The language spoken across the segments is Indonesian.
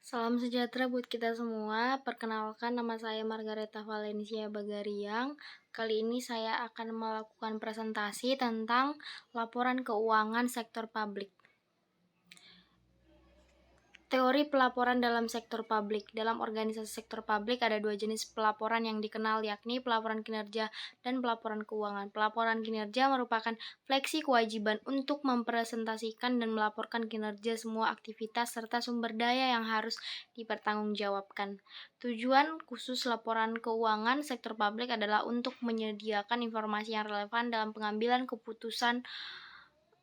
Salam sejahtera buat kita semua. Perkenalkan, nama saya Margareta Valencia Bagariang. Kali ini saya akan melakukan presentasi tentang laporan keuangan sektor publik. Teori pelaporan dalam sektor publik. Dalam organisasi sektor publik ada dua jenis pelaporan yang dikenal, yakni pelaporan kinerja dan pelaporan keuangan. Pelaporan kinerja merupakan fleksi kewajiban untuk mempresentasikan dan melaporkan kinerja semua aktivitas serta sumber daya yang harus dipertanggungjawabkan. Tujuan khusus laporan keuangan sektor publik adalah untuk menyediakan informasi yang relevan dalam pengambilan keputusan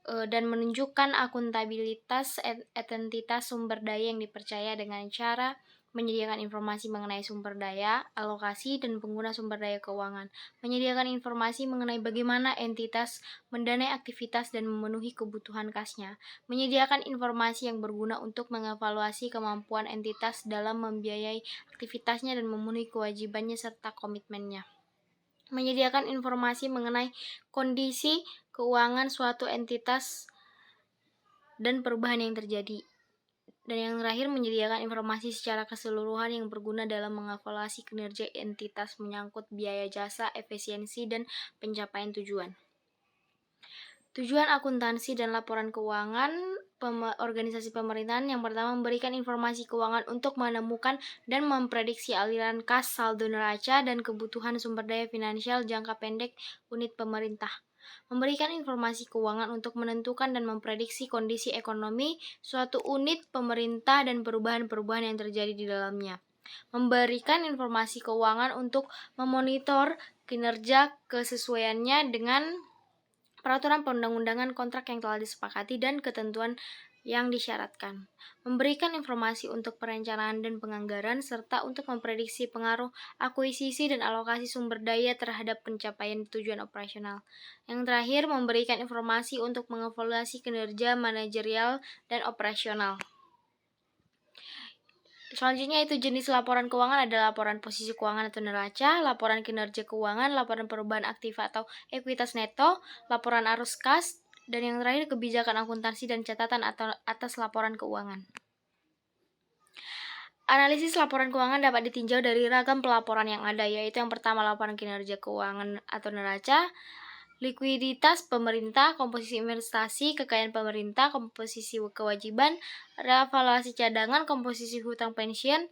dan menunjukkan akuntabilitas entitas sumber daya yang dipercaya dengan cara menyediakan informasi mengenai sumber daya, alokasi, dan pengguna sumber daya keuangan, menyediakan informasi mengenai bagaimana entitas mendanai aktivitas dan memenuhi kebutuhan kasnya, menyediakan informasi yang berguna untuk mengevaluasi kemampuan entitas dalam membiayai aktivitasnya dan memenuhi kewajibannya serta komitmennya, menyediakan informasi mengenai kondisi keuangan suatu entitas dan perubahan yang terjadi. Dan yang terakhir, menyediakan informasi secara keseluruhan yang berguna dalam mengevaluasi kinerja entitas menyangkut biaya jasa, efisiensi, dan pencapaian tujuan. Tujuan akuntansi dan laporan keuangan organisasi pemerintahan yang pertama, memberikan informasi keuangan untuk menemukan dan memprediksi aliran kas, saldo neraca, dan kebutuhan sumber daya finansial jangka pendek unit pemerintah. Memberikan informasi keuangan untuk menentukan dan memprediksi kondisi ekonomi suatu unit pemerintah dan perubahan-perubahan yang terjadi di dalamnya. Memberikan informasi keuangan untuk memonitor kinerja kesesuaiannya dengan peraturan perundang-undangan, kontrak yang telah disepakati, dan ketentuan yang disyaratkan. Memberikan informasi untuk perencanaan dan penganggaran, serta untuk memprediksi pengaruh akuisisi dan alokasi sumber daya terhadap pencapaian tujuan operasional. Yang terakhir, memberikan informasi untuk mengevaluasi kinerja manajerial dan operasional. Selanjutnya itu jenis laporan keuangan ada laporan posisi keuangan atau neraca, laporan kinerja keuangan, laporan perubahan aktif atau ekuitas neto, laporan arus kas, dan yang terakhir kebijakan akuntansi dan catatan atau atas laporan keuangan. Analisis laporan keuangan dapat ditinjau dari ragam pelaporan yang ada, yaitu yang pertama laporan kinerja keuangan atau neraca, likuiditas pemerintah, komposisi investasi, kekayaan pemerintah, komposisi kewajiban, revaluasi cadangan, komposisi hutang pensiun,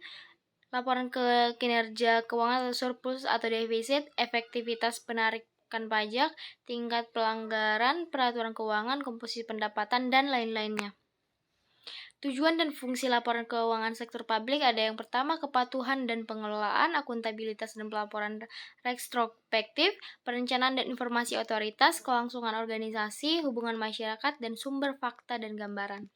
laporan kinerja keuangan atau surplus atau defisit, efektivitas penarikan pajak, tingkat pelanggaran peraturan keuangan, komposisi pendapatan, dan lain-lainnya. Tujuan dan fungsi laporan keuangan sektor publik ada yang pertama, kepatuhan dan pengelolaan, akuntabilitas dan pelaporan retrospektif, perencanaan dan informasi otoritas, kelangsungan organisasi, hubungan masyarakat, dan sumber fakta dan gambaran.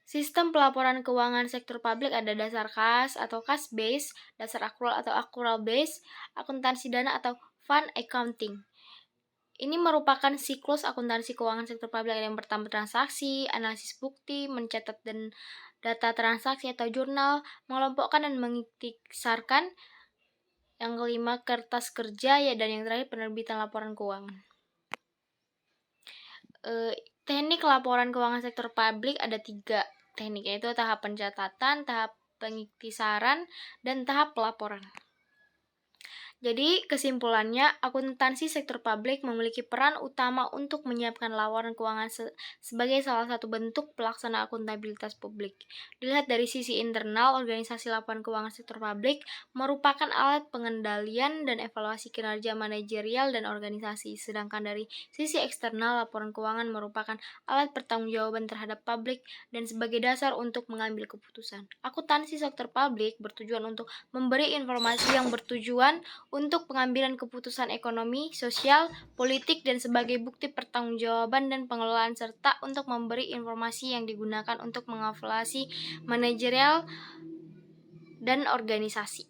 Sistem pelaporan keuangan sektor publik ada dasar kas atau kas base, dasar akrual atau accrual base, akuntansi dana atau fund accounting. Ini merupakan siklus akuntansi keuangan sektor publik yang pertama transaksi, analisis bukti, mencatat dan data transaksi atau jurnal, mengelompokkan dan mengikhtisarkan. Yang kelima kertas kerja dan yang terakhir penerbitan laporan keuangan. Teknik laporan keuangan sektor publik ada 3 teknik, yaitu tahap pencatatan, tahap pengikhtisaran, dan tahap pelaporan. Jadi, kesimpulannya, akuntansi sektor publik memiliki peran utama untuk menyiapkan laporan keuangan sebagai salah satu bentuk pelaksana akuntabilitas publik. Dilihat dari sisi internal, organisasi laporan keuangan sektor publik merupakan alat pengendalian dan evaluasi kinerja manajerial dan organisasi. Sedangkan dari sisi eksternal, laporan keuangan merupakan alat pertanggungjawaban terhadap publik dan sebagai dasar untuk mengambil keputusan. Akuntansi sektor publik bertujuan untuk memberi informasi yang bertujuan untuk pengambilan keputusan ekonomi, sosial, politik, dan sebagai bukti pertanggungjawaban dan pengelolaan serta untuk memberi informasi yang digunakan untuk mengevaluasi manajerial dan organisasi.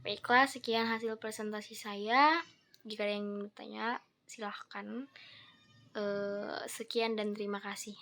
Baiklah, sekian hasil presentasi saya. Jika ada yang bertanya, silahkan. Sekian dan terima kasih.